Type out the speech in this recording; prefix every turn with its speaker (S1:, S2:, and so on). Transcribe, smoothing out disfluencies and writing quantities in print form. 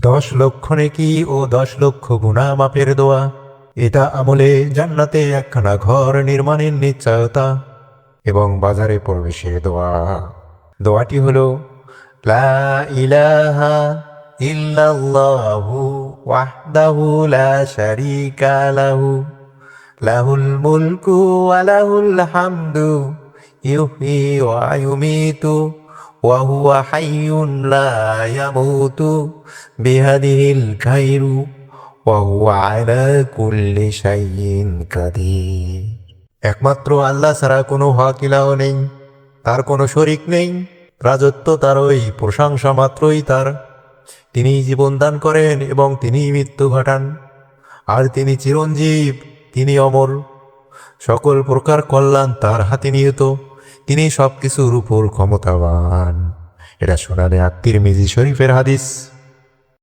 S1: 10 লক্ষ নেকি ও 10 লক্ষ গুনাহ মাপের দোয়া। এটা আমলে জান্নাতে একখানা ঘর নির্মাণের নিশ্চয়তা এবং বাজারে প্রবেশের দোয়া। দোয়াটি হলো লা ইলাহা ইল্লাল্লাহু ওয়াহদাহু লা শারীকা লাহু লাহুল মুলকু ওয়া লাহুল হামদু ইউহয়ী ওয়া ইউমীতু ওয়া হুয়া হাইয়্যুন লা ইয়ামুতু বিয়াদিহিল খায়রু ওয়া হুয়া আলা কুল্লি শাইইন কাদির। একমাত্র আল্লাহ ছাড়া কোনো হক ইলাহ নেই, তার কোনো শরিক নেই, রাজত্ব তারই, প্রশংসা মাত্রই তার। তিনিই জীবন দান করেন এবং তিনিই মৃত্যু ঘটান, আর তিনি চিরঞ্জীব, তিনি অমর। সকল প্রকার কল্যাণ তার হাতে নিহিত, তিনি সব কিছুর উপর ক্ষমতাবান। এটা শোনালে তিরমিজি শরীফের হাদিস।